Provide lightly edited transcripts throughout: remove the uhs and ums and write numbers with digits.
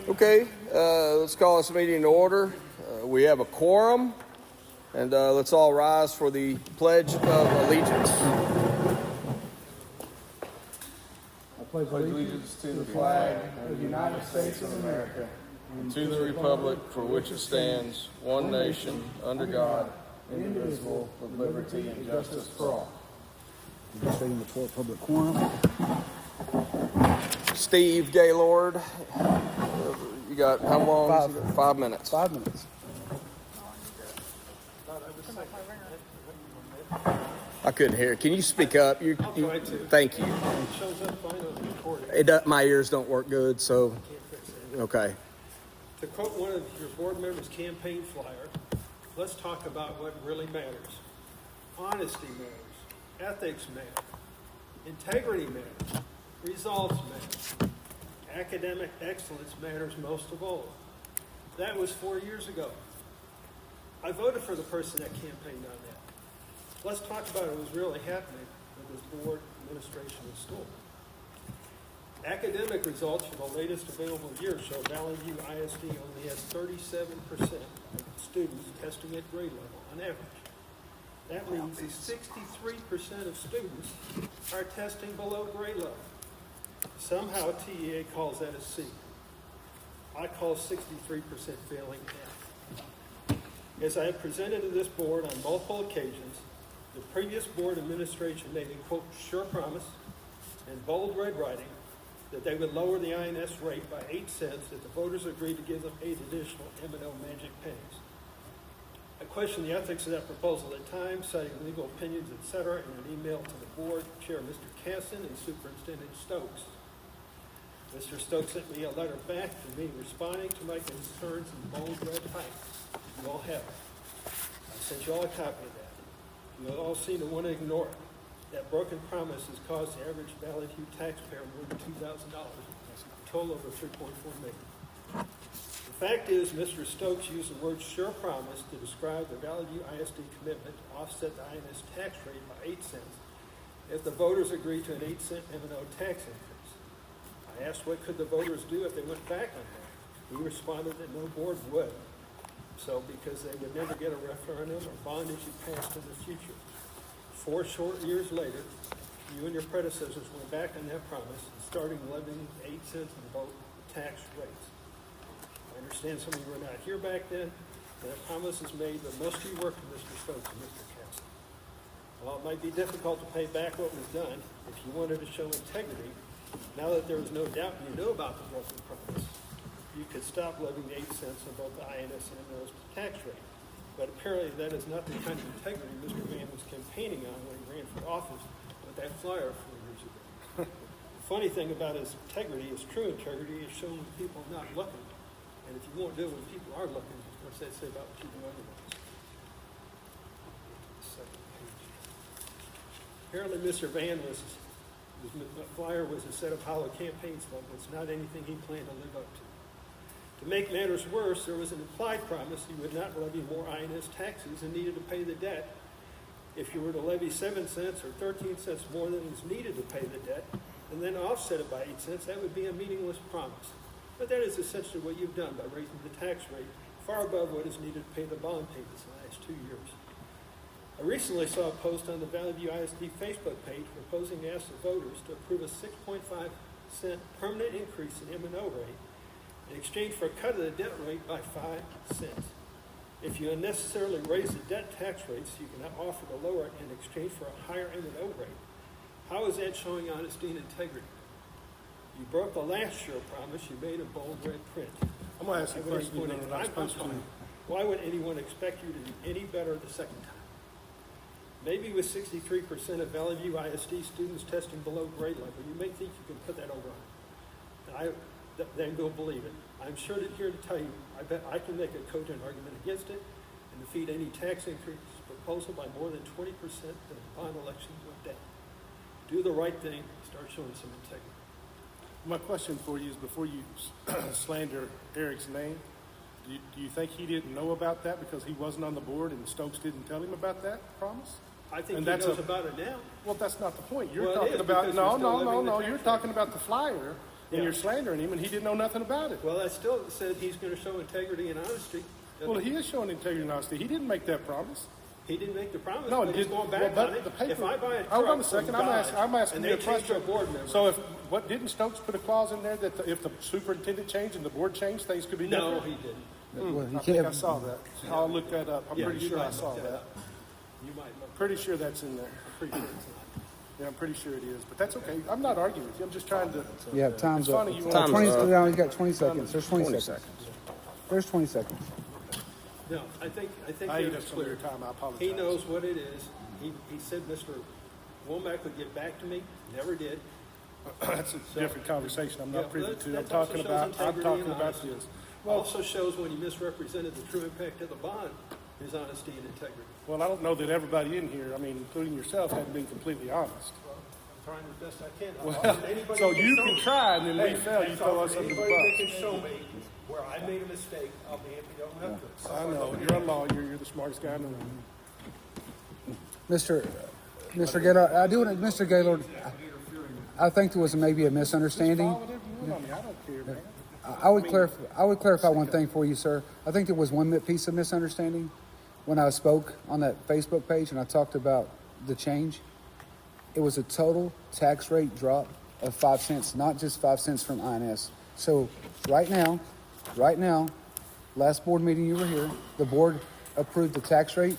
Okay, let's call this meeting to order. We have a quorum, and let's all rise for the Pledge of Allegiance. I pledge allegiance to the flag of the United States of America And to the republic for which it stands, one nation, under God, indivisible, with liberty and justice for all. Stating the public quorum. Steve Gaylord, you got how long? 5 minutes. 5 minutes. I couldn't hear. Can you speak up? I'll try to. Thank you. It shows up fine on the recording. My ears don't work good, so Can't fix it. okay. To quote one of your board members' campaign flyer, let's talk about what really matters. Honesty matters. Ethics matter. Integrity matters. Results matter. Academic excellence matters most of all. That was 4 years ago. I voted for the person that campaigned on that. Let's talk about what was really happening with this board, administration, and school. Academic results for the latest available year show Valley View ISD only has 37% of students testing at grade level on average. That means that 63% of students are testing below grade level. Somehow TEA calls that a C. I call 63% failing F. As I have presented to this board on multiple occasions, the previous board administration made a, quote, sure promise in bold red writing that they would lower the INS rate by 8 cents if the voters agreed to give them 8 additional M&O magic pennies. I questioned the ethics of that proposal at the time, citing legal opinions, etc., in an email to the board chair, Mr. Casson, and Superintendent Stokes. Mr. Stokes sent me a letter back to me responding to my concerns in bold red type. You all have it. I sent you all a copy of that. You all seem to want to ignore it. That broken promise has caused the average Valley View taxpayer more than $2,000, a total over $3.4 million. The fact is, Mr. Stokes used the word sure promise to describe the Valley View ISD commitment to offset the INS tax rate by 8 cents if the voters agreed to an 8-cent M&O tax increase. I asked what could the voters do if they went back on that. He responded that no board would. So because they would never get a referendum or bond issue passed in the future. 4 short years later, you and your predecessors went back on that promise, starting levying 8 cents in both tax rates. I understand some of you were not here back then, and that promise is made, but most of you worked with Mr. Stokes and Mr. Castle. While it might be difficult to pay back what was done, if you wanted to show integrity, now that there was no doubt you knew about the broken promise, you could stop levying 8 cents on both the INS and MNO's tax rate. But apparently that is not the kind of integrity Mr. Van was campaigning on when he ran for office with that flyer 4 years ago. The funny thing about his integrity, his true integrity, is showing people not looking. And if you won't do it when people are looking, what's that say about what you do otherwise? Second page. Apparently Mr. Van his flyer was a set of hollow campaign slogans, not anything he planned to live up to. To make matters worse, there was an implied promise he would not levy more INS taxes and needed to pay the debt. If you were to levy 7 cents or 13 cents more than is needed to pay the debt, and then offset it by 8 cents, that would be a meaningless promise. But that is essentially what you've done by raising the tax rate far above what is needed to pay the bond payments in the last 2 years. I recently saw a post on the Valley View ISD Facebook page proposing to ask the voters to approve a 6.5% permanent increase in M&O rate in exchange for a cut of the debt rate by 5 cents. If you unnecessarily raise the debt tax rates, you can offer to lower it in exchange for a higher M&O rate. How is that showing honesty and integrity? You broke the last sure promise you made in bold red print. I'm going to ask you a question. Why would anyone expect you to do any better the second time? Maybe with 63% of Valley View ISD students testing below grade level, you may think you can put that over on. Then go believe it. I'm sure that here to tell you, I bet I can make a cogent argument against it and defeat any tax increase proposal by more than 20% in a bond election with debt. Do the right thing, start showing some integrity. My question for you is, before you slander Eric's name, do you think he didn't know about that because he wasn't on the board and Stokes didn't tell him about that promise? I think he knows about it now. Well, that's not the point. You're talking about, no. You're talking about the flyer and you're slandering him, and he didn't know nothing about it. Well, I still said he's gonna show integrity and honesty. Well, he is showing integrity and honesty. He didn't make that promise. He didn't make the promise, No, but he's going back well, on it. the paper. If I buy a Hold on truck a second. from I'm Dodge asking and you a they change question. their board member. So if what didn't Stokes put a clause in there that if the superintendent changed and the board changed, things could be No, different? he didn't. Well, you I think I can't, saw that. I'll look that up. I'm Yeah, pretty you sure I might saw look that. up. You might look. Pretty sure that's in there. I'm pretty sure it's not. Yeah, I'm pretty sure it is. But that's okay. I'm not arguing with you. I'm just trying to. yeah, time's It's up. funny you Time's 20, up. no, you got 20 seconds. There's 20 20 seconds. seconds. There's 20 seconds. No, I think I ate it up was some of your clear. time. I apologize. He knows what it is. He said Mr. Womack would get back to me, never did. That's a different conversation. I'm Yeah, not privy that- to. that I'm talking also shows about. I'm integrity talking and about honesty. this. Also shows when he misrepresented the true impact of the bond, his honesty and integrity. Well, I don't know that everybody in here, I mean, including yourself, had been completely honest. I'm trying the best I can. Well, Anybody so that you show can me- try, and then we Hey, fail. You that's throw all. us under the Anybody that bus. can show me where I made a mistake, I'll be happy to own up to it. I know. You're a lawyer. You're the smartest guy in the room. Mr. Gaylord, Mr. Gaylord, I think there was maybe a misunderstanding. Call whatever you want on me. I don't care, man. I would clarify one thing for you, sir. I think there was one piece of misunderstanding when I spoke on that Facebook page and I talked about the change. It was a total tax rate drop of 5 cents, not just 5 cents from INS. So right now, last board meeting you were here, the board approved the tax rate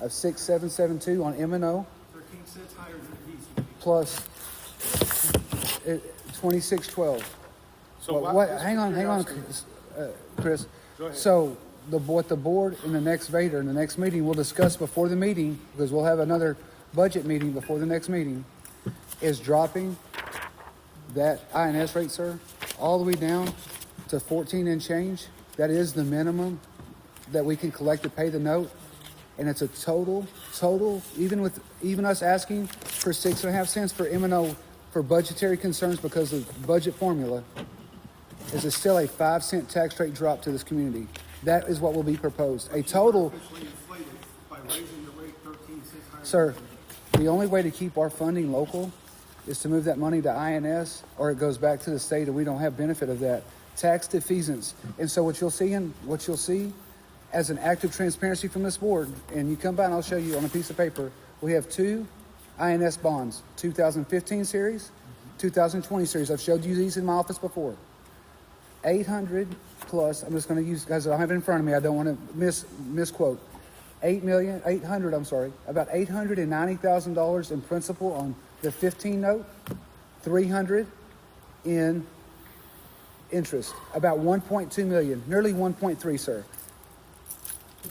of 6,772 on M&O 13 cents higher than it needs to be. plus 2612. So Well, why- what, just hang for on, curiosity- Chris. Go ahead. So what the board in the next Vader, in the next meeting, we'll discuss before the meeting, because we'll have another budget meeting before the next meeting, is dropping that INS rate, sir, all the way down to 14 and change. That is the minimum that we can collect to pay the note. And it's a total, even us asking for 6.5 cents for M&O for budgetary concerns because of budget formula, is still a 5 cent tax rate drop to this community. That is what will be proposed. A total, Officially inflated by raising the rate 13 cents higher. sir, the only way to keep our funding local is to move that money to INS or it goes back to the state and we don't have benefit of that. Tax defeasance. And so what you'll see as an act of transparency from this board, and you come by and I'll show you on a piece of paper, we have 2 INS bonds, 2015 series, 2020 series. I've showed you these in my office before. 800 plus, I'm just going to use, because I don't have it in front of me, I don't want to misquote. About $890,000 in principal on the 15 note, 300 in interest, about 1.2 million, nearly 1.3, sir.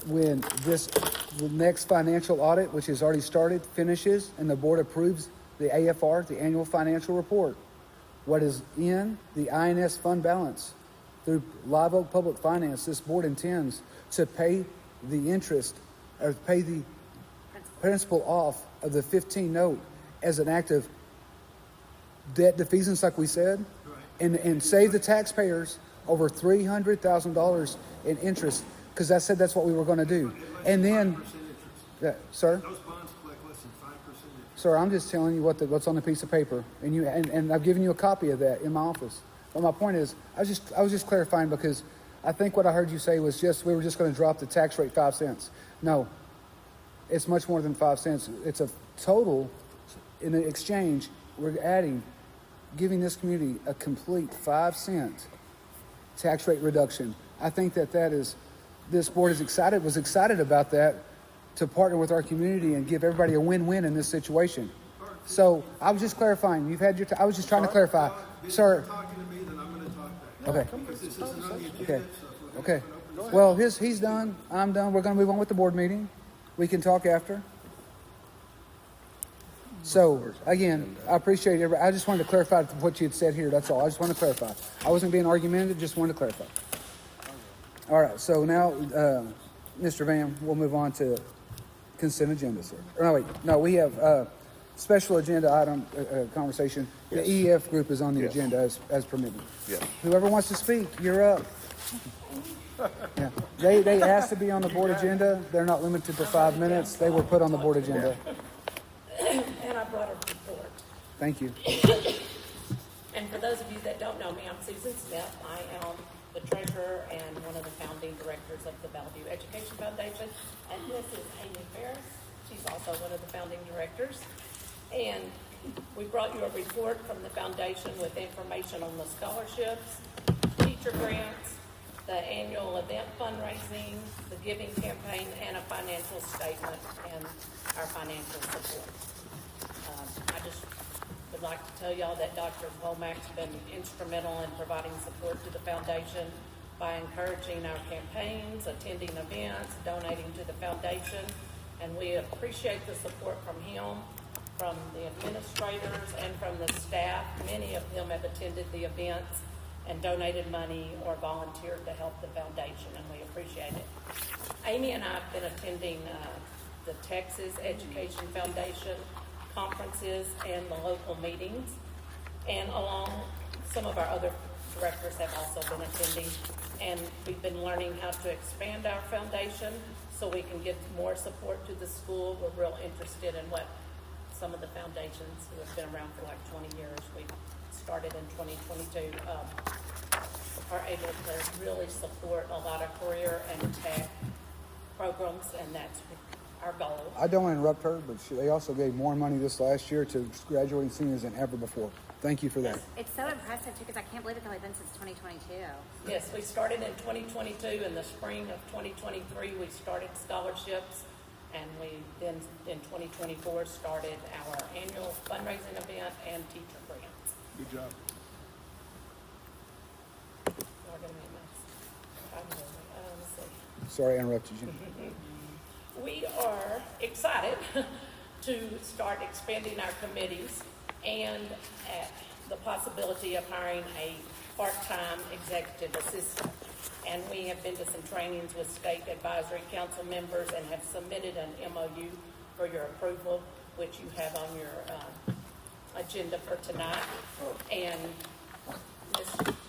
When the next financial audit, which has already started, finishes and the board approves the AFR, the annual financial report, what is in the INS fund balance through Live Oak Public Finance, this board intends to pay the interest or pay the principal off of the 15 note as an act of debt defeasance, like we said, and save the taxpayers over $300,000 in interest, because I said that's what we were going to do. And then, sir? Those bonds collect less than 5% interest. Sir, I'm just telling you what's on the piece of paper, and I've given you a copy of that in my office. But my point is, I was just clarifying because I think what I heard you say was we were just going to drop the tax rate 5 cents. No, it's much more than 5 cents. It's a total. In the exchange, we're giving this community a complete 5 cent tax rate reduction. I think this board was excited about that, to partner with our community and give everybody a win-win in this situation. So I was just clarifying. You've had your I was just trying to clarify. If Sir, you're talking to me, then I'm going to talk back. okay, Because this isn't on the agenda, okay, so if we're okay. gonna open Well, he's done. I'm done. We're going to move on with the board meeting. We can talk after. So, again, I appreciate it. I just wanted to clarify what you had said here. That's all. I just wanted to clarify. I wasn't being argumentative, just wanted to clarify. All right, so now, Mr. Vam, we'll move on to consent agenda, sir. Or no, wait. No, we have special agenda item conversation. Yes. The EF group is on the Yes. agenda as permitted. Yes. Whoever wants to speak, you're up. Yeah. They asked to be on the board agenda. They're not limited to 5 minutes. They were put on the board agenda. And I brought a report. Thank you. And for those of you that don't know me, I'm Susan Smith. I am the treasurer and one of the founding directors of the Bellevue Education Foundation. And this is Amy Ferris. She's also one of the founding directors. And we brought you a report from the foundation with information on the scholarships, teacher grants, the annual event fundraising, the giving campaign, and a financial statement and our financial support. I just would like to tell y'all that Dr. Womack's been instrumental in providing support to the foundation by encouraging our campaigns, attending events, donating to the foundation, and we appreciate the support from him, from the administrators, and from the staff. Many of them have attended the events and donated money or volunteered to help the foundation, and we appreciate it. Amy and I have been attending the Texas Education Foundation conferences and the local meetings, and along some of our other directors have also been attending, and we've been learning how to expand our foundation so we can get more support to the school. We're real interested in what some of the foundations who have been around for like 20 years, we started in 2022, are able to really support a lot of career and tech programs, and that's our goal. I don't want to interrupt her, but they also gave more money this last year to graduating seniors than ever before. Thank you for that. It's so impressive too, because I can't believe it's only been since 2022. Yes, we started in 2022. In the spring of 2023, we started scholarships, and we then in 2024 started our annual fundraising event and teacher grants. Good job. We're gonna be nice. Let's see. Sorry I interrupted you. We are excited to start expanding our committees and at the possibility of hiring a part-time executive assistant. And we have been to some trainings with state advisory council members and have submitted an MOU for your approval, which you have on your agenda for tonight. And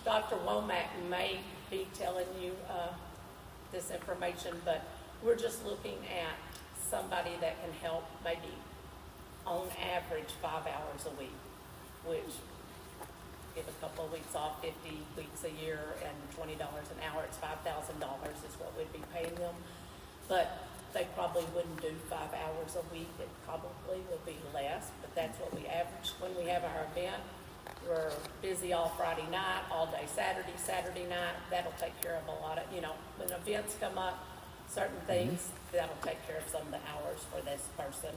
Dr. Womack may be telling you this information, but we're just looking at somebody that can help maybe on average 5 hours a week, which give a couple of weeks off, 50 weeks a year, and $20 an hour, it's $5,000 is what we'd be paying them. But they probably wouldn't do 5 hours a week. It probably will be less, but that's what we average. When we have our event, we're busy all Friday night, all day Saturday night. That'll take care of a lot of, when events come up, certain things, that'll take care of some of the hours for this person.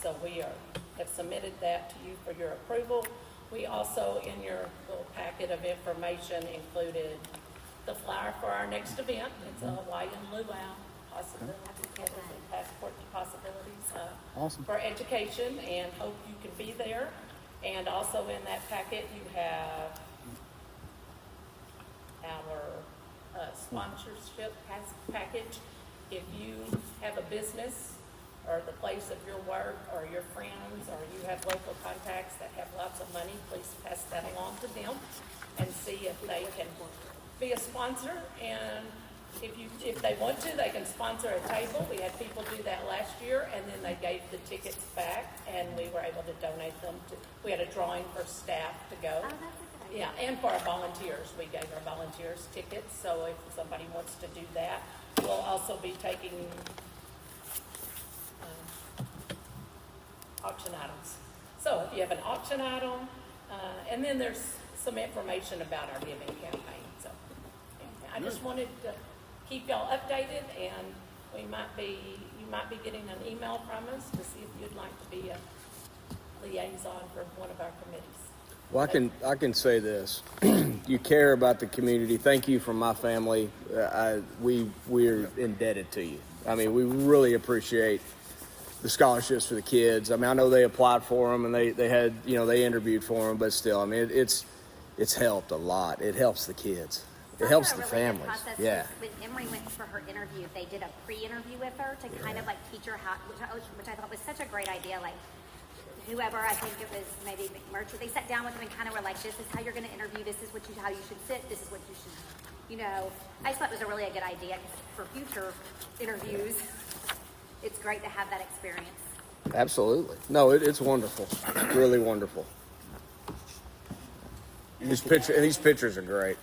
So we have submitted that to you for your approval. We also, in your little packet of information, included the flyer for our next event. It's a Hawaiian luau possibility, passport to possibilities Awesome. for education, and hope you can be there. And also in that packet, you have our sponsorship package. If you have a business or the place of your work or your friends or you have local contacts that have lots of money, please pass that along to them and see if they can be a sponsor. And if they want to, they can sponsor a table. We had people do that last year, and then they gave the tickets back, and we were able to donate them to. We had a drawing for staff to go. Oh, that's a good idea. Yeah, and for our volunteers, we gave our volunteers tickets. So if somebody wants to do that, we'll also be taking auction items. So if you have an auction item, and then there's some information about our giving campaign. So I just wanted to keep y'all updated, and you might be getting an email from us to see if you'd like to be a liaison for one of our committees. Well, I can say this: you care about the community. Thank you from my family. We're indebted to you. I mean, we really appreciate the scholarships for the kids. I mean, I know they applied for them and they had, they interviewed for them, but still, I mean, it's helped a lot. It helps the kids. It helps the families. Yeah. When Emery went for her interview, they did a pre-interview with her to kind of like teach her how, which I thought was such a great idea. Like whoever, I think it was maybe McMurtry, they sat down with them and kind of were like, this is how you're going to interview. This is how you should sit. This is what you should, I just thought it was a really good idea for future interviews. It's great to have that experience. Absolutely. No, it's wonderful. Really wonderful. These pictures are great.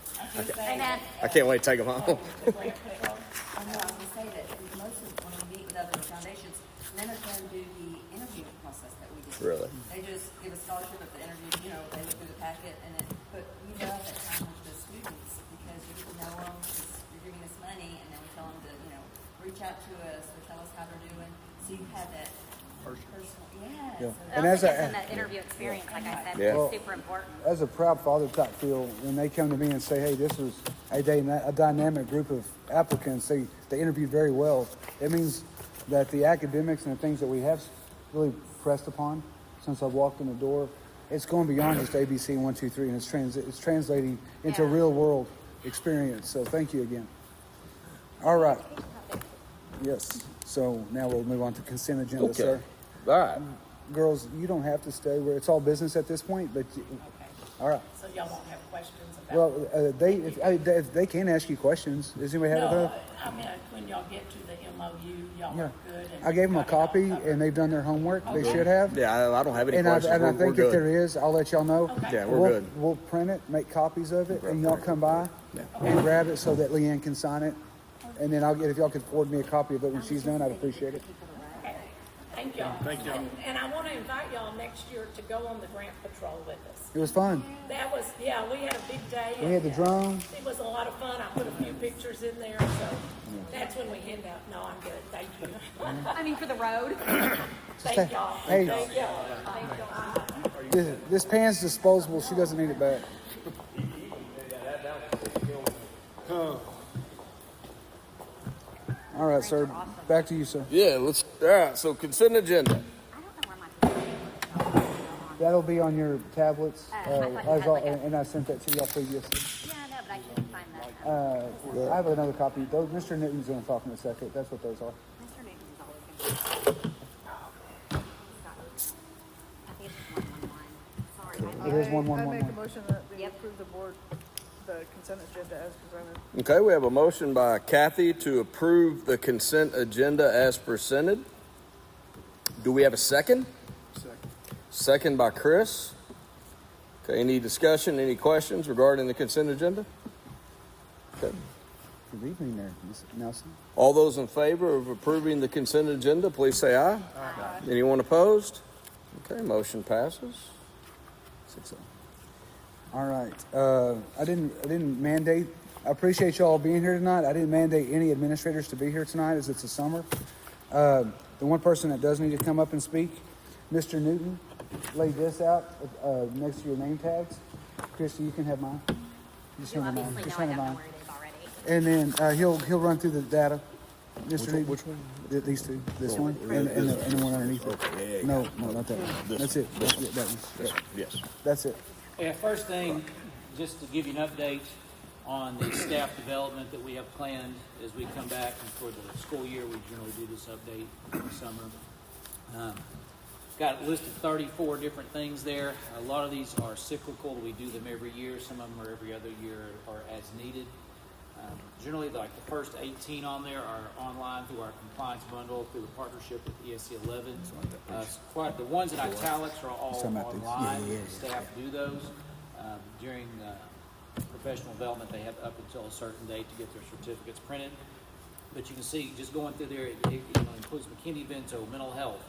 Amen. I can't wait to take them home. I know, I was gonna say that most of, when we meet with other foundations, none of them do the interview process that we do. Really? They just give a scholarship at the interview, you know, they look through the packet and then, but we love that time with the students because you get to know them, because you're giving us money, and then we tell them to, you know, reach out to us or tell us how they're doing. So you have that personal, yeah. Yeah. So It And also as a- gives them that interview experience, like I said, Yeah. which is super important. As a proud father type feel, when they come to me and say, hey, this was a dynamic group of applicants, they interviewed very well, it means that the academics and the things that we have really pressed upon since I walked in the door, it's going beyond just ABC 1, 2, 3, and it's translating into Yeah. real world experience. So thank you again. All right. Yes. So now we'll move on to consent agenda, Okay. sir. All right. Girls, you don't have to stay where it's all business at this point, but all right. So y'all won't have questions about? Well, if they can ask you questions. Does anybody have No, a? I mean, when y'all get to the MOU, y'all Yeah. are good. and I gave them a got it all copy, covered. and they've done their homework. They should have. Yeah, I don't have any And I questions. and I We're think if good. there is, I'll let y'all know. Yeah, we're We'll- good. We'll print it, make copies of it, and y'all come by and grab it so that Leanne can sign it. And then if y'all could forward me a copy of it when she's done, I'd appreciate it. Okay. Thank y'all. Thank y'all. And I want to invite y'all next year to go on the grant patrol with us. It was fun. That was, yeah, we had a big day. We had the drone. It was a lot of fun. I put a few pictures in there, so that's when we hand out. No, I'm good. Thank you. I mean, for the road. Thank y'all. Hey. Thank y'all. Thank y'all. This pan's disposable. She doesn't need it back. All right, sir. Back to you, sir. Yeah, all right, so consent agenda. I don't know where my. That'll be on your tablets, I thought you had like a- and I sent that to y'all previously. Yeah, I know, but I couldn't find that. I have another copy. Those, Mr. Newton's going to talk in a second. That's what those are. Mr. Newton's always gonna. I think it's 111. Sorry. It is I 1111. make a motion that we Yep. approve the board, the consent agenda as presented. Okay, we have a motion by Kathy to approve the consent agenda as presented. Do we have a second? Second by Chris. Okay, any discussion, any questions regarding the consent agenda? Okay. Good evening there, Ms. Nelson. All those in favor of approving the consent agenda, please say aye. Aye. Anyone opposed? Okay, motion passes. 6-0. All right. I didn't mandate. I appreciate y'all being here tonight. I didn't mandate any administrators to be here tonight as it's a summer. The one person that does need to come up and speak, Mr. Newton, laid this out next to your name tags. Christy, you can have mine. Just You hand me obviously mine. Just know I hand me don't know mine. where it is already. And then he'll run through the data. Mr. Newton. Which one? These two. This one and the one underneath it. No, not that one. That's it. That one. Yeah. Yes. That's it. Yeah, first thing, just to give you an update on the staff development that we have planned as we come back and for the school year. We generally do this update in the summer. Got a list of 34 different things there. A lot of these are cyclical. We do them every year. Some of them are every other year or as needed. Generally, like the first 18 on there are online through our compliance bundle through the partnership with ESC 11. The ones in italics are all talking about these. online. Yeah. Staff do those. During professional development, they have up until a certain date to get their certificates printed. But you can see, just going through there, it includes McKinney-Vento, mental health,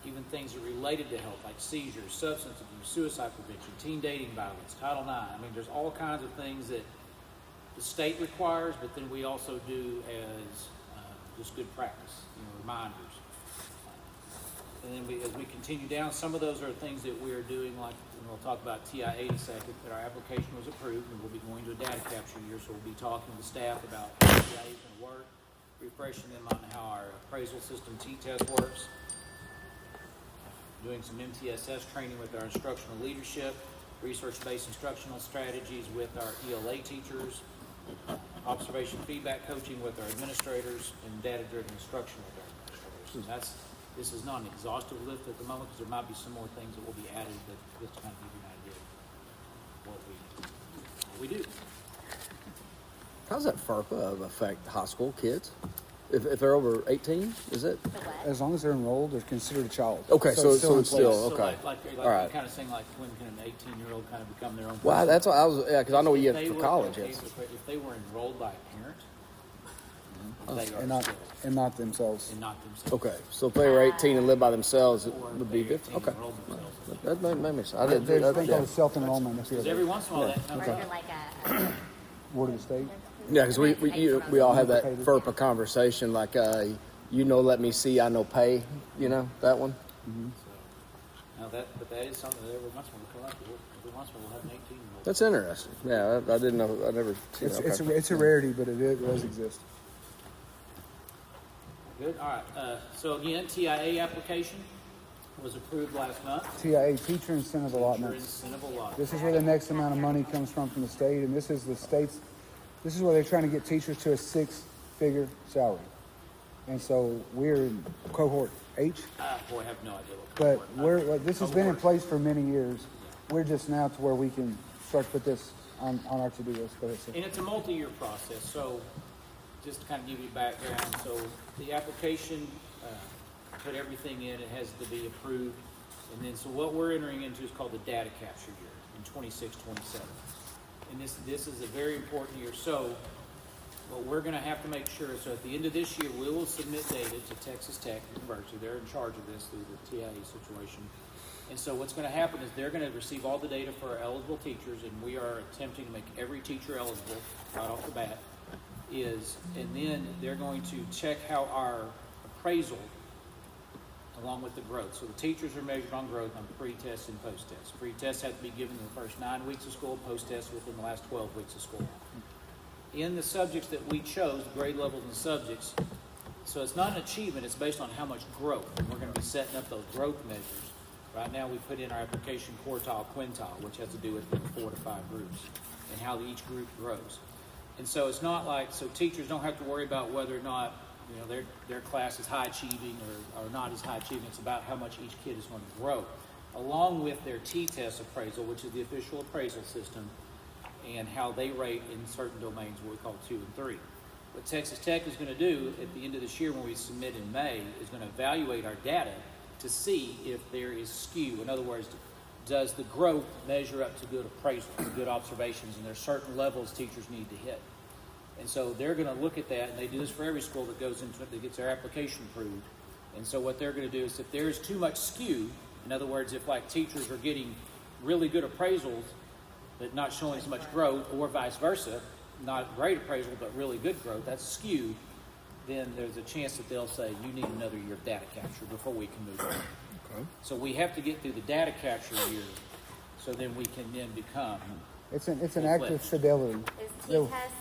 even things that are related to health, like seizures, substance abuse, suicide prevention, teen dating violence, Title IX. I mean, there's all kinds of things that the state requires, but then we also do as just good practice, reminders. And then as we continue down, some of those are things that we are doing, like we'll talk about TI-80 second, that our application was approved, and we'll be going to a data capture year, so we'll be talking to staff about how TI-80 is going to work, refreshing them on how our appraisal system T-test works, doing some MTSS training with our instructional leadership, research-based instructional strategies with our ELA teachers, observation feedback coaching with our administrators, and data-driven instruction with our administrators. And this is not an exhaustive list at the moment because there might be some more things that will be added, but just to kind of give you an idea of what we do. How's that FERPA affect high school kids? If they're over 18, is it? The what? As long as they're enrolled, they're considered a child. Okay, so in it's still place. So okay. like All right. you're kind of saying like when can an 18-year-old kind of become their own Well, person? that's what I was. Yeah, because I know you If get they for were- college. If, Yes. if they were enrolled by a parent, they are And not, still, and not themselves. and not themselves. Okay, so if they were 18 and lived by themselves, it Or would be they different. Okay, enrolled themselves. that makes sense. I didn't. There's a That, thing yeah. called self-enrollment. If Because you're every once in a while that comes Or up. you're like a, Ward of the state. Yeah, because we all have that FERPA conversation, like let me see, I know pay, that one. Now but that is something that every once in a while we come up with. Every once in a while we'll have an 18-year-old. That's interesting. Yeah, I didn't know. I never seen It's, that. it's a rarity, but it does exist. Good. All right. So again, TIA application was approved last month. TIA, teacher incentive Your allotments. incentive allotment. This is where the next amount of money comes from the state, and this is the state's. This is where they're trying to get teachers to a 6-figure salary, and so we're in cohort H. Boy, I have no idea what. But this has been in place for many years. We're just now to where we can start to put this on our to-do list. Go ahead, sir. And it's a multi-year process, so just to kind of give you background, so the application, put everything in, it has to be approved. And then, so what we're entering into is called the data capture year in 26, 27. And this is a very important year. So what we're gonna have to make sure, so at the end of this year, we will submit data to Texas Tech University. They're in charge of this through the TIA situation. And so what's going to happen is they're going to receive all the data for our eligible teachers, and we are attempting to make every teacher eligible right off the bat. And then they're going to check how our appraisal, along with the growth. So the teachers are measured on growth on pre-test and post-test. Pre-tests have to be given in the first 9 weeks of school, post-tests within the last 12 weeks of school. In the subjects that we chose, the grade levels and subjects, so it's not an achievement, it's based on how much growth. And we're going to be setting up those growth measures. Right now, we put in our application quartile, quintile, which has to do with 4 to 5 groups and how each group grows. And so it's not like, so teachers don't have to worry about whether or not, their class is high achieving or not as high achieving. It's about how much each kid is going to grow, along with their T-test appraisal, which is the official appraisal system, and how they rate in certain domains, what we call 2 and 3. What Texas Tech is going to do at the end of this year when we submit in May is going to evaluate our data to see if there is skew. In other words, does the growth measure up to good appraisals, good observations, and there's certain levels teachers need to hit. And so they're going to look at that, and they do this for every school that goes into it, that gets their application approved. And so what they're going to do is if there's too much skew, in other words, if like teachers are getting really good appraisals, but not showing as much growth, or vice versa, not great appraisal, but really good growth, that's skew, then there's a chance that they'll say, you need another year of data capture before we can move on. Okay. So we have to get through the data capture year, so then we can then become, It's an act of fidelity. is No. T-test,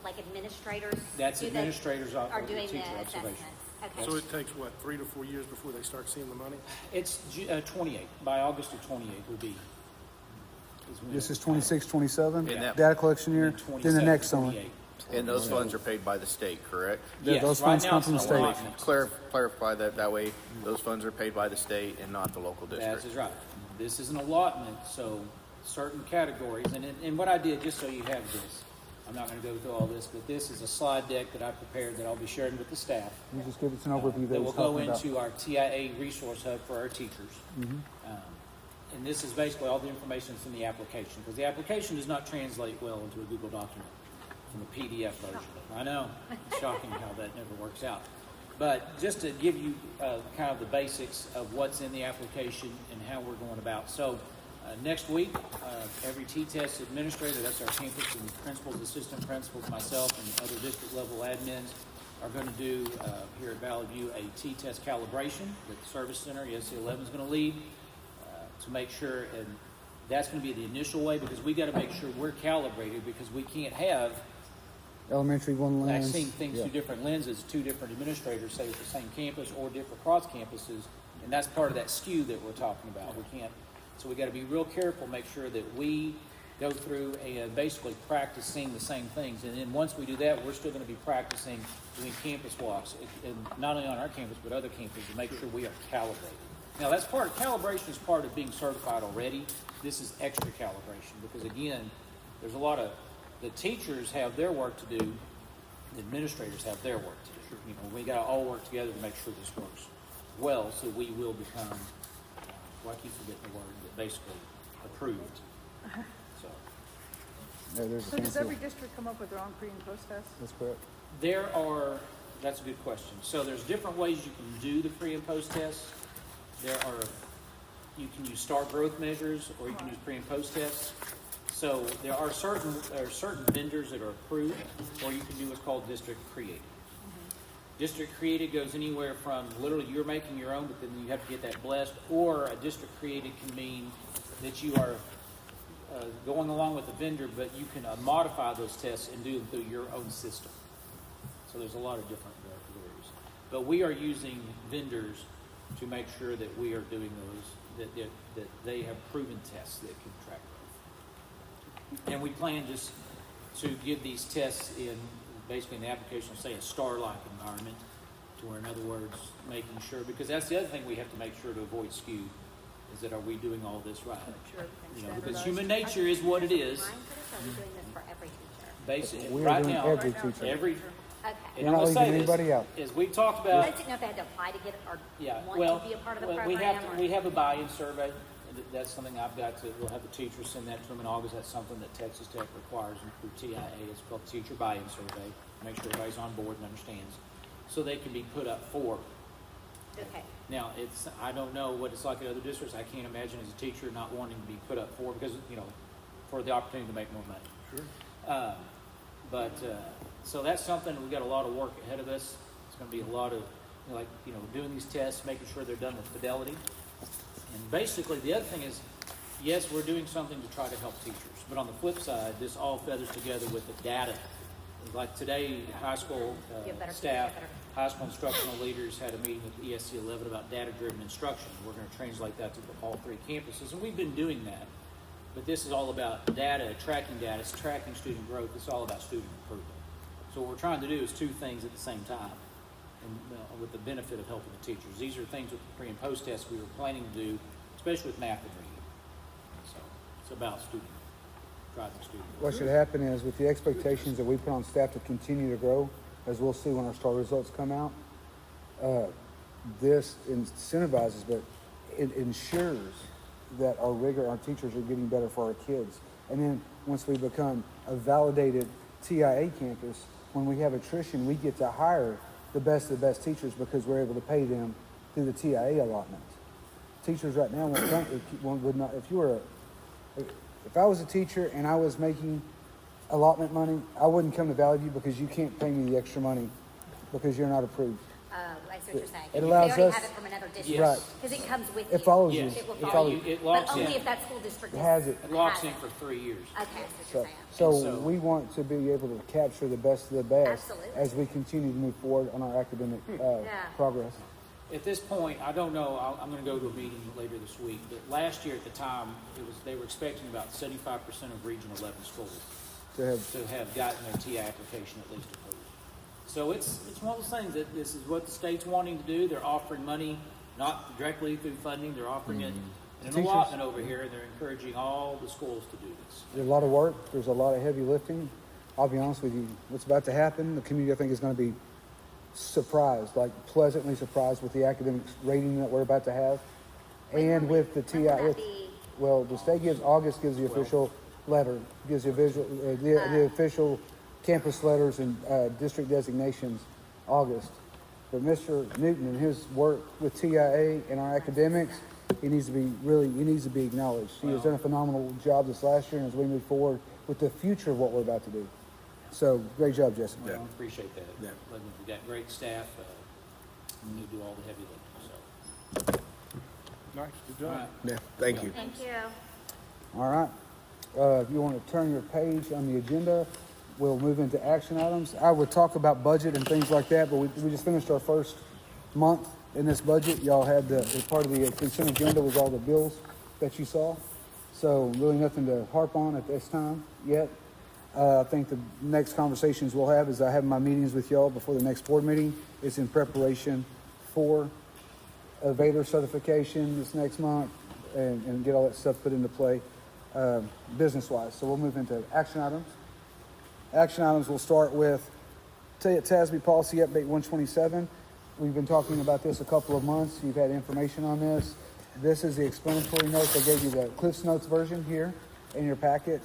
like administrators? that's do the- administrators Are of doing teacher the observation. assessments? Okay. So it takes, 3 to 4 years before they start seeing the money? It's 28, by August of 28 will be. when This is it- 26, 27, And that- data collection year, and then the 27, next summer. 28. And those funds are paid by the state, correct? Yeah, Yes, those right funds now come it's from the an state. allotment. Clarify that way those funds are paid by the state and not the local That district. is right. This is an allotment, so certain categories, and what I did, just so you have this, I'm not going to go through all this, but this is a slide deck that I prepared that I'll be sharing with the staff. You just give us an overview that That he's will go talking about. into our TIA resource hub for our teachers. And this is basically all the information that's in the application, because the application does not translate well into a Google document from a PDF version. I know, it's shocking how that never works out. But just to give you kind of the basics of what's in the application and how we're going about. So next week, every T-test administrator, that's our campus and principals, assistant principals, myself, and other district level admins are going to do here at Valley View a T-test calibration that the service center, ESC 11 is going to lead to make sure, and that's going to be the initial way, because we got to make sure we're calibrated, because we can't have Elementary one lens. seeing things Yeah. through different lenses, 2 different administrators, say at the same campus or different cross campuses, and that's part of that skew that we're talking about. We can't, so we got to be real careful, make sure that we go through and basically practice seeing the same things. And then once we do that, we're still going to be practicing doing campus walks, and not only on our campus but other campuses, to make sure we are calibrated. Now that's calibration is part of being certified already. This is extra calibration, because again, there's a lot of, the teachers have their work to do, the administrators have their work to do. You know, we got to all work together to make sure this works well, so we will become, well, I keep forgetting the word, but basically approved. So Yeah, there's a So does fancy- every district come up with their own pre and post tests? That's correct. that's a good question. So there's different ways you can do the pre and post tests. You can use star growth measures, or you can use pre and post tests. So there are certain vendors that are approved, or you can do what's called district created. District created goes anywhere from literally you're making your own, but then you have to get that blessed, or a district created can mean that you are going along with the vendor, but you can modify those tests and do them through your own system. So there's a lot of different areas. But we are using vendors to make sure that we are doing those, that they have proven tests that can track growth. And we plan just to give these tests in basically in the application, say a star-like environment, to where, in other words, making sure, because that's the other thing we have to make sure to avoid skew, is that are we doing all this right? Make sure everything's You know, because standardized. human nature is what it is. Mine for this, or are we doing this for every teacher? Basically, We are right doing now, every teacher. every, Okay. and We're I'm not gonna say leaving anybody this, out. as we talked I about, just didn't know if they had to apply to get it or yeah, want well, to be a part of the well, program. we have a buy-in survey. That's something I've got to, we'll have the teachers send that to them in August. That's something that Texas Tech requires through TIA. It's called the Teacher Buy-in Survey. Make sure everybody's on board and understands. So they can be put up for. Okay. Now, I don't know what it's like at other districts. I can't imagine as a teacher not wanting to be put up for, because, you know, for the opportunity to make more money. Sure. So that's something, we've got a lot of work ahead of us. It's going to be a lot of, doing these tests, making sure they're done with fidelity. And basically, the other thing is, yes, we're doing something to try to help teachers. But on the flip side, this all feathers together with the data. Like today, high school staff, high school instructional leaders had a meeting with ESC 11 about data-driven instruction. We're going to translate that to all three campuses, and we've been doing that. But this is all about data, it's tracking student growth. It's all about student improvement. So what we're trying to do is two things at the same time, and with the benefit of helping the teachers. These are things with the pre and post tests we were planning to do, especially with math and reading. So it's about driving student growth. What should happen is, with the expectations that we put on staff to continue to grow, as we'll see when our star results come out, this incentivizes, but it ensures that our teachers are getting better for our kids. And then once we become a validated TIA campus, when we have attrition, we get to hire the best of the best teachers because we're able to pay them through the TIA allotment. Teachers right now would not, if I was a teacher and I was making allotment money, I wouldn't come to Valley View because you can't pay me the extra money because you're not approved. I see what you're saying. It They allows already us- have it from another district. Yes. Right. Because it comes with It you. follows Yes. you. It will It follow follows you. you. It locks But only in. if that school district It has it. It locks has in for 3 years. Okay, that's what So, you're saying. so we want to be able to capture the best of the best Absolutely. as we continue to move forward on our academic progress. At this point, I don't know, I'm going to go to a meeting later this week, but last year at the time, they were expecting about 75% of Region 11 schools To have, to have gotten their TI application at least approved. So it's one of those things that this is what the state's wanting to do. They're offering money, not directly through funding, they're offering it in an Teachers- allotment over here, and they're encouraging all the schools to do this. there's a lot of work. There's a lot of heavy lifting. I'll be honest with you. What's about to happen, the community, I think, is going to be surprised, like pleasantly surprised with the academic rating that we're about to have. And with the When will TI, that with, be? well, the state gives the official letter, gives you the official campus letters and district designations August. But Mr. Newton and his work with TIA and our academics, he needs to be acknowledged. He has done a phenomenal job this last year, and as we move forward with the future of what we're about to do. So great job, Jessica. Well, I appreciate that. Yeah. We've got great staff, and they do all the heavy lifting, so. Nice, good All job. right. Yeah, thank you. Thank you. All right. If you want to turn your page on the agenda, we'll move into action items. I would talk about budget and things like that, but we just finished our first month in this budget. Y'all had part of the consent agenda was all the bills that you saw. So really nothing to harp on at this time yet. I think the next conversations we'll have is I have my meetings with y'all before the next board meeting. It's in preparation for a Vader certification this next month and get all that stuff put into play business-wise. So we'll move into action items. Action items will start with TASB policy update 127. We've been talking about this a couple of months. You've had information on this. This is the explanatory note. They gave you the Cliff's Notes version here in your packet.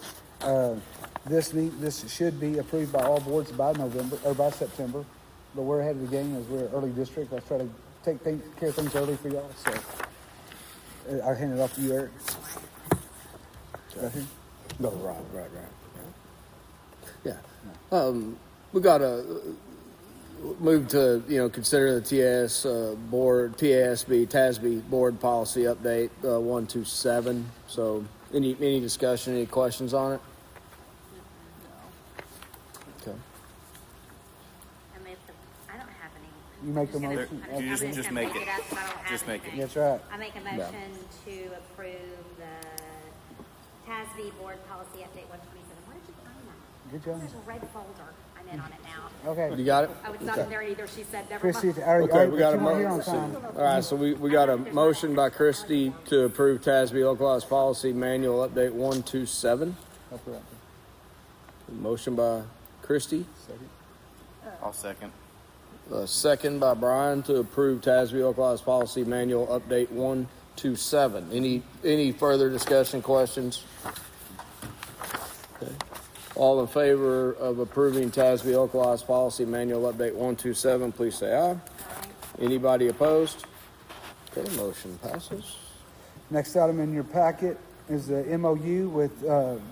This should be approved by all boards by November or by September. But we're ahead of the game as we're an early district. Let's try to take care of things early for y'all. So I'll hand it off to you, Eric. Right here. No, right. Yeah. We got to move to, consider the TASB board policy update 127. So any discussion, any questions on it? Okay. I don't have any. You make the I'm just motion. gonna- I'm You just just gonna make it. up, so I don't have Just make it. anything. That's right. I make a motion to approve the TASB board policy update 127. Where did you find that? Good job. There's a red folder. I'm in on it now. Okay. You got it? Oh, it's not in there either. She said, never Christy, mind. okay, We got a here on motion. time. All right, so we got a motion by Christie to approve TASB localized policy manual update 127. I'll put it up Motion by Christie, there. I'll second. second by Brian to approve TASB localized policy manual update 127. Any further discussion, questions? Okay. All in favor of approving TASB localized policy manual update 127, please say aye. Anybody opposed? Okay, motion passes. Next item in your packet is the MOU with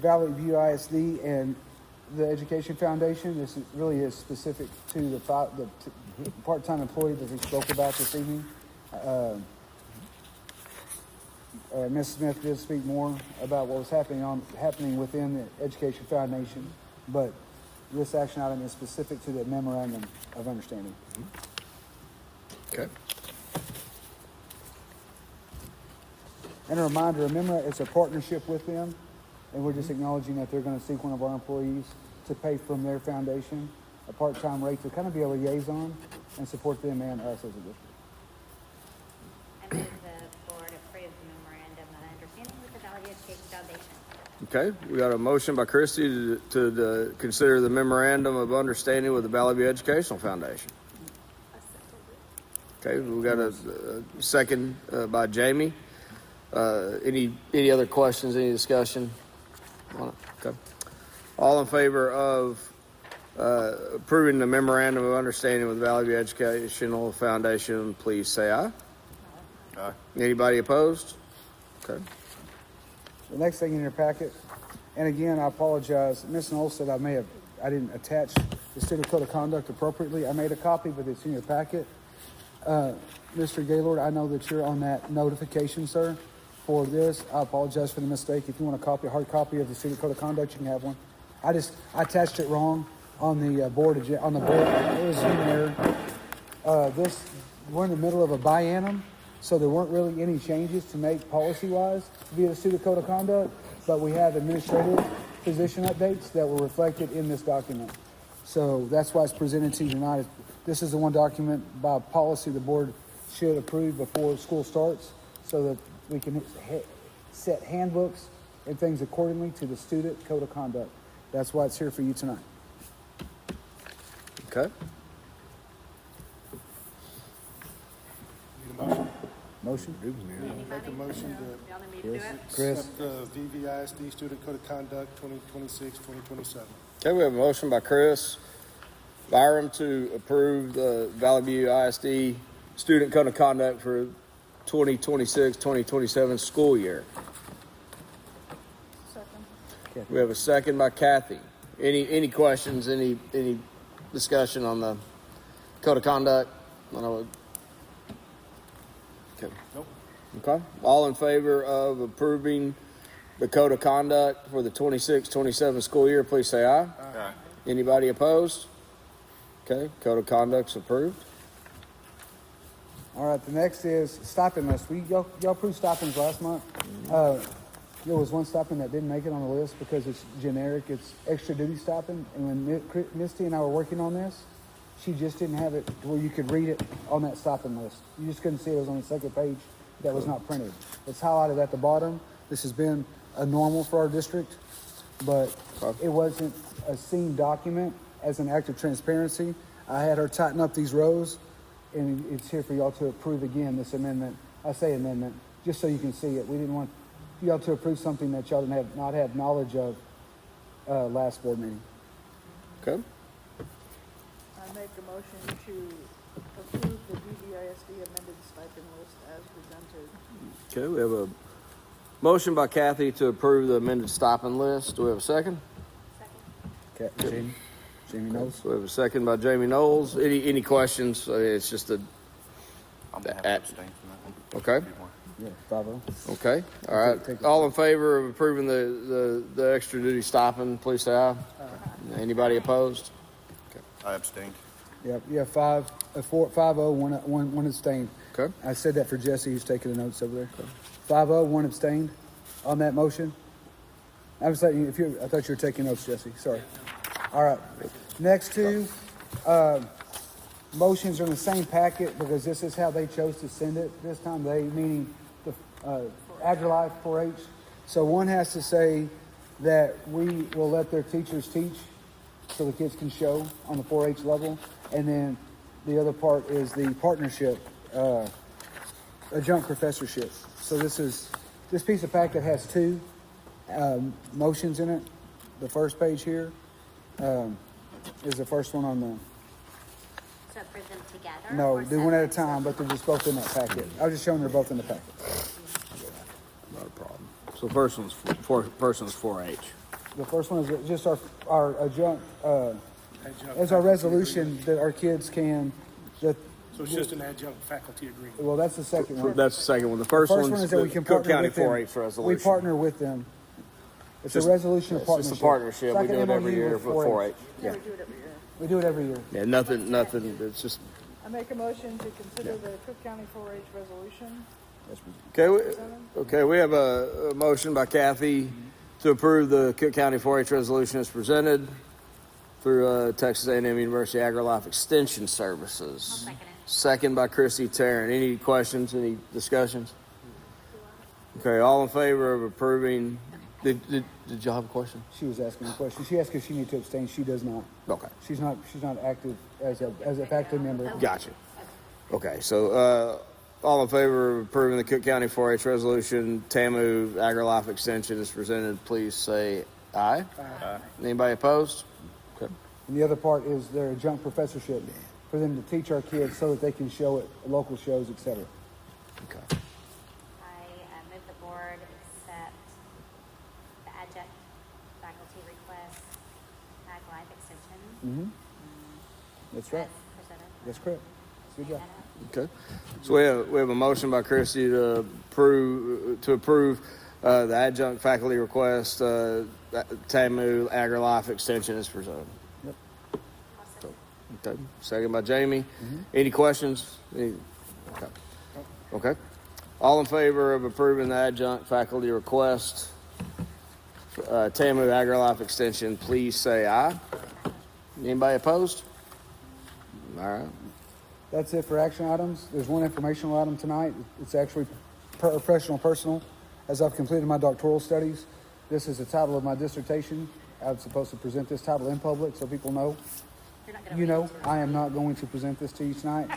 Valley View ISD and the Education Foundation. This really is specific to the part-time employee that we spoke about this evening. Ms. Smith did speak more about what was happening within the Education Foundation, but this action item is specific to the memorandum of understanding. Okay. And a reminder, remember, it's a partnership with them, and we're just acknowledging that they're going to seek one of our employees to pay from their foundation a part-time rate to kind of be a liaison and support them and us as a district. I move the board approve the memorandum of understanding with the Valley Education Foundation. Okay, we got a motion by Christie to consider the memorandum of understanding with the Valley View Educational Foundation. Okay, we got a second by Jamie. Any other questions, any discussion on it? Okay. All in favor of approving the memorandum of understanding with the Valley View Educational Foundation, please say aye. Aye. Anybody opposed? Okay. The next thing in your packet, and again, I apologize, Ms. Knowles said I didn't attach the student code of conduct appropriately. I made a copy, but it's in your packet. Mr. Gaylord, I know that you're on that notification, sir, for this. I apologize for the mistake. If you want a hard copy of the student code of conduct, you can have one. I attached it wrong on the board. It was in there. We're in the middle of a biennium, so there weren't really any changes to make policy-wise via the student code of conduct, but we have administrative position updates that were reflected in this document. So that's why it's presented to you tonight. This is the one document by policy the board should approve before school starts so that we can set handbooks and things accordingly to the student code of conduct. That's why it's here for you tonight. Okay. Need a motion? Motion? Make a motion to Y'all need me to do it? Chris? accept the VVISD Student Code of Conduct 2026, 2027. Okay, we have a motion by Chris Byram to approve the Valley View ISD Student Code of Conduct for 2026-2027 school year. Second. We have a second by Kathy. Any questions, any discussion on the Code of Conduct? Okay. Nope. Okay. All in favor of approving the Code of Conduct for the 26-27 school year, please say aye. Aye. Anybody opposed? Okay, Code of Conduct's approved. All right, the next is stipend list. Y'all approved stipends last month. There was one stipend that didn't make it on the list because it's generic. It's extra duty stipend. And when Misty and I were working on this, she just didn't have it to where you could read it on that stipend list. You just couldn't see it was on the second page that was not printed. It's highlighted at the bottom. This has been a normal for our district, but it wasn't a seen document as an act of transparency. I had her tighten up these rows, and it's here for y'all to approve again, this amendment. I say amendment, just so you can see it. We didn't want y'all to approve something that y'all didn't not have knowledge of last board meeting. Okay. I make a motion to approve the BBISD amended stipend list as presented. Okay, we have a motion by Kathy to approve the amended stipend list. Do we have a second? Okay, Jamie knows. So we have a second by Jamie Knowles. Any questions? It's just a, I'm gonna have to abstain from that one. okay, Yeah, 5-0. okay. All right. All in favor of approving the extra duty stipend, please say aye. Anybody opposed? I abstained. Yep, yeah, 5-0, one abstained. Okay. I said that for Jesse, who's taking the notes over there. 5-0, one abstained on that motion. I was letting you, I thought you were taking notes, Jesse. Sorry. All right. Next two motions are in the same packet because this is how they chose to send it this time. They, meaning the AgriLife 4-H. So one has to say that we will let their teachers teach so the kids can show on the 4-H level. And then the other part is the partnership, adjunct professorship. So this piece of packet has two motions in it. The first page here is the first one on the, So approve them together? no, or do one at a separate? time, but they're just both in that packet. I was just showing they're both in the packet. Not a problem. So first one's 4-H. The first one is just our adjunct, as our resolution that our kids can, that, So it's just an adjunct faculty agreement. well, that's the second one. That's the second one. The first First one one's is that we the can Cook partner County with them. 4-H resolution. We partner with them. It's Just- a resolution of It's partnership. just a partnership. It's We like do an it every MOU year with with 4-H. Yeah, Yeah. we do it every year. We do it every year. Yeah, nothing. It's just, I make a motion to consider the Cook County 4-H resolution. okay, we have a motion by Kathy to approve the Cook County 4-H resolution as presented through Texas A&M University AgriLife Extension Services. I'll second it. Second by Chrissy Tarrant. Any questions, any discussions? Okay, all in favor of approving, did y'all have a question? She was asking a question. She asked if she needed to abstain. She does not. Okay. She's not active as a faculty member. Gotcha. Okay, so all in favor of approving the Cook County 4-H resolution, TAMU AgriLife Extension is presented, please say aye. Aye. Anybody opposed? Okay. And the other part is their adjunct professorship for them to teach our kids so that they can show at local shows, etc. Okay. I move the board accept the adjunct faculty request, AgriLife extension. That's right. As presented. That's correct. Good job. Okay. So we have a motion by Chrissy to approve the adjunct faculty request, TAMU AgriLife Extension is presented. Yep. Okay. Second by Jamie. Any questions? Okay. Okay. All in favor of approving the adjunct faculty request, TAMU AgriLife Extension, please say aye. Anybody opposed? All right. That's it for action items. There's one informational item tonight. It's actually professional personal. As I've completed my doctoral studies, this is the title of my dissertation. I'm supposed to present this title in public so people know. You're not gonna You read know, it to us. I am not going to present this to you tonight.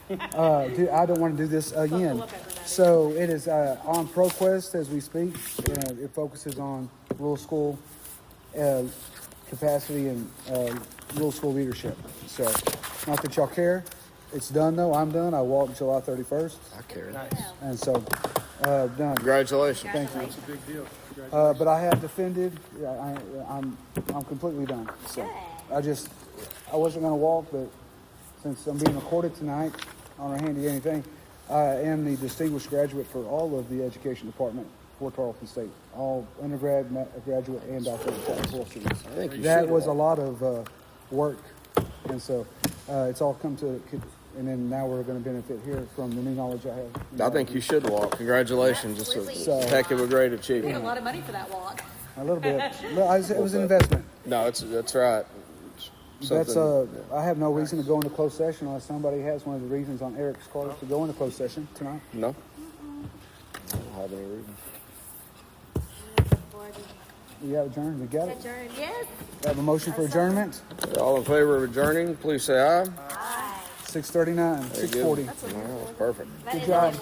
I don't want to do this again. So it is on ProQuest as we speak. It focuses on rural school capacity and rural school leadership. So not that y'all care. It's done though. I'm done. I walked July 31st. I carry. And so done. Congratulations. Thank you. It's a big deal. But I have defended. I'm completely done. So I wasn't going to walk, but since I'm being recorded tonight on our handy anything, I am the distinguished graduate for all of the education department for Tarleton State, all undergrad, graduate, and doctoral students. think you That should was a walk. lot of work, and so it's all come to. And then now we're going to benefit here from the new knowledge I have. I think you should walk. Congratulations. It's Absolutely. a heck of a great We had a achievement. lot of money for that walk. A little bit. But it was an investment. No, that's right. That's Something- I have no reason to go into closed session unless somebody has one of the reasons on Eric's card to go into closed session tonight. No? I don't have any reason. We have adjourned. We got it. Adjourn, yes. We have a motion for adjournment. All in favor of adjourning, please say aye. Aye. 6:39, Very good. 6:40. Wow, that's perfect. That Good is job.